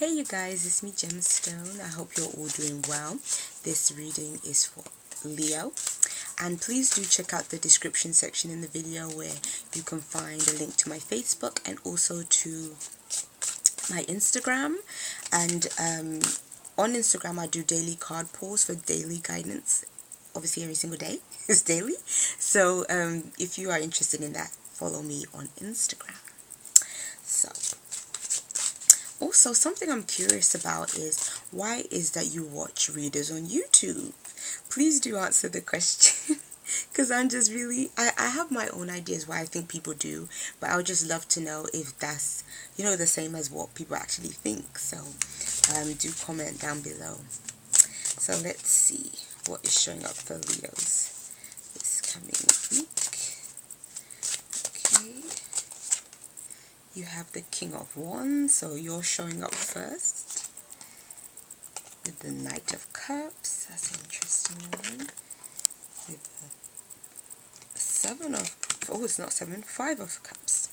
Hey you guys, it's me Gemstone. I hope you're all doing well. This reading is for Leo. And please do check out the description section in the video where you can find a link to my Facebook and also to my Instagram. And on Instagram I do daily card pulls for daily guidance. Obviously every single day is daily. So if you are interested in that, follow me on Instagram. So also, something I'm curious about is why is that you watch readers on YouTube? Please do answer the question. Because I'm just really, I have my own ideas why I think people do, but I would just love to know if that's, the same as what people actually think. So do comment down below. So let's see what is showing up for Leos this coming week. Okay. You have the King of Wands, so you're showing up first. With the Knight of Cups, that's an interesting one. With the Five of Cups.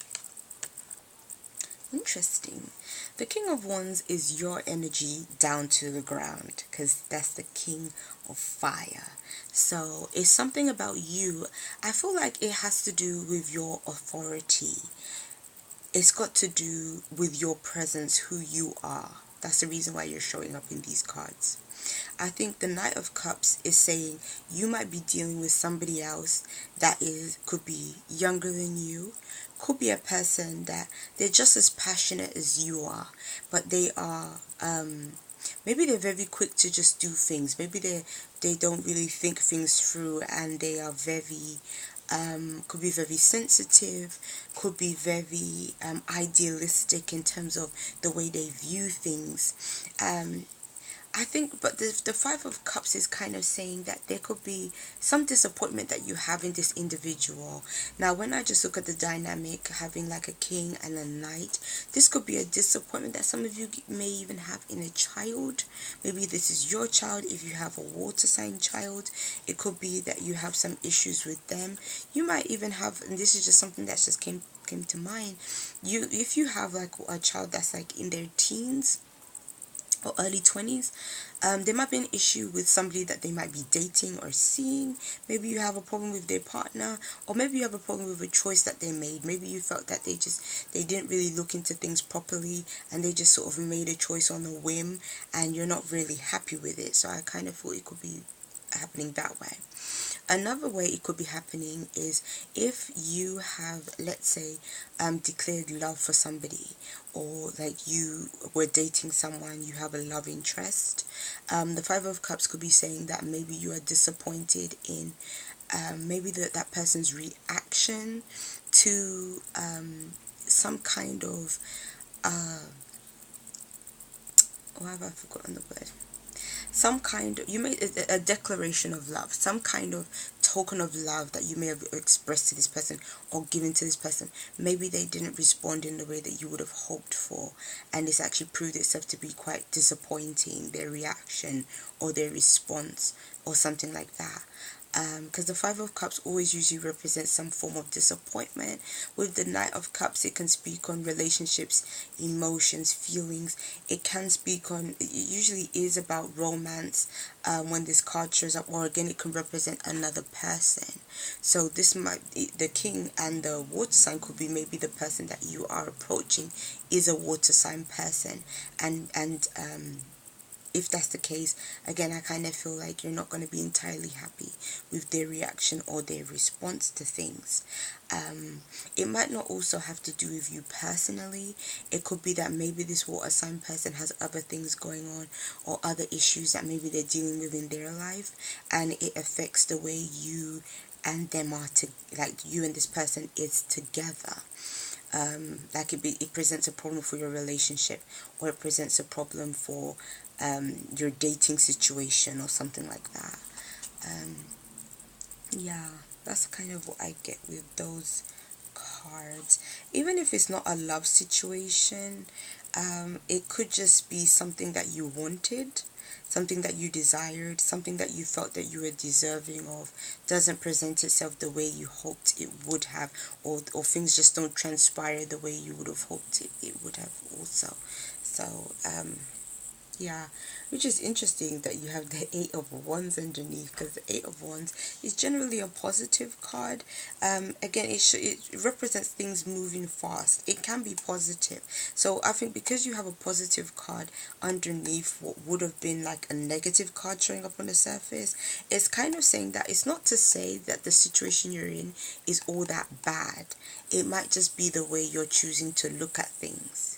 Interesting. The King of Wands is your energy down to the ground, because that's the King of Fire. So it's something about you. I feel like it has to do with your authority. It's got to do with your presence, who you are. That's the reason why you're showing up in these cards. I think the Knight of Cups is saying you might be dealing with somebody else that could be younger than you, could be a person that they're just as passionate as you are, but they are maybe they're very quick to just do things. Maybe they don't really think things through, and they are very could be very sensitive, could be very idealistic in terms of the way they view things. I think, but the Five of Cups is kind of saying that there could be some disappointment that you have in this individual. Now, when I just look at the dynamic, having like a king and a knight, this could be a disappointment that some of you may even have in a child. Maybe this is your child. If you have a water sign child, it could be that you have some issues with them. You might even have, and this is just something that just came to mind, if you have like a child that's like in their teens or early 20s, there might be an issue with somebody that they might be dating or seeing. Maybe you have a problem with their partner, or maybe you have a problem with a choice that they made. Maybe you felt that they didn't really look into things properly, and they just sort of made a choice on a whim, and you're not really happy with it. So I kind of thought it could be happening that way. Another way it could be happening is if you have, let's say, declared love for somebody, or like you were dating someone, you have a love interest. The Five of Cups could be saying that maybe you are disappointed in maybe that person's reaction to some kind of why have I forgotten the word? Some kind of, you made a declaration of love, some kind of token of love that you may have expressed to this person or given to this person. Maybe they didn't respond in the way that you would have hoped for, and this actually proved itself to be quite disappointing, their reaction or their response or something like that. Because the Five of Cups always usually represents some form of disappointment. With the Knight of Cups, it can speak on relationships, emotions, feelings. It can speak on, it usually is about romance when this card shows up, or again it can represent another person. So this might, the King and the water sign could be maybe the person that you are approaching is a water sign person, and if that's the case, again, I kind of feel like you're not going to be entirely happy with their reaction or their response to things. It might not also have to do with you personally. It could be that maybe this water sign person has other things going on, or other issues that maybe they're dealing with in their life, and it affects the way you and them are like you and this person is together. Like it presents a problem for your relationship, or it presents a problem for your dating situation or something like that. Yeah, that's kind of what I get with those cards. Even if it's not a love situation, it could just be something that you wanted, something that you desired, something that you felt that you were deserving of, doesn't present itself the way you hoped it would have, or things just don't transpire the way you would have hoped it would have also. So yeah, which is interesting that you have the Eight of Wands underneath, because the Eight of Wands is generally a positive card. Again, it represents things moving fast. It can be positive. So I think because you have a positive card underneath what would have been like a negative card showing up on the surface, it's kind of saying that it's not to say that the situation you're in is all that bad. It might just be the way you're choosing to look at things.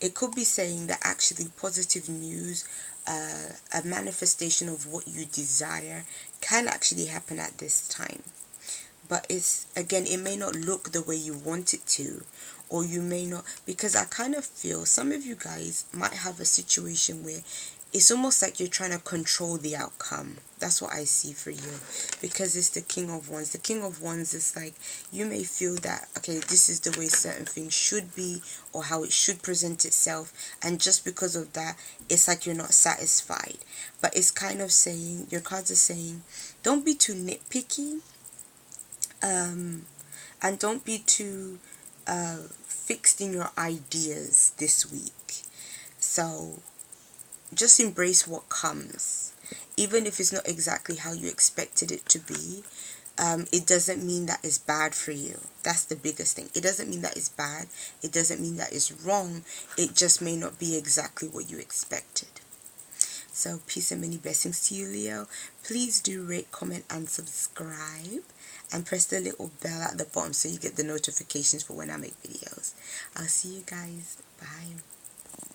It could be saying that actually positive news, a manifestation of what you desire, can actually happen at this time. But it's, again, it may not look the way you want it to, or you may not, because I kind of feel some of you guys might have a situation where it's almost like you're trying to control the outcome. That's what I see for you, because it's the King of Wands. The King of Wands is like, you may feel that, okay, this is the way certain things should be, or how it should present itself, and just because of that, it's like you're not satisfied. But it's kind of saying, your cards are saying, don't be too nitpicky, and don't be too fixed in your ideas this week. So just embrace what comes, even if it's not exactly how you expected it to be. It doesn't mean that it's bad for you. That's the biggest thing. It doesn't mean that it's bad. It doesn't mean that it's wrong. It just may not be exactly what you expected. So peace and many blessings to you, Leo. Please do rate, comment, and subscribe. And press the little bell at the bottom so you get the notifications for when I make videos. I'll see you guys. Bye.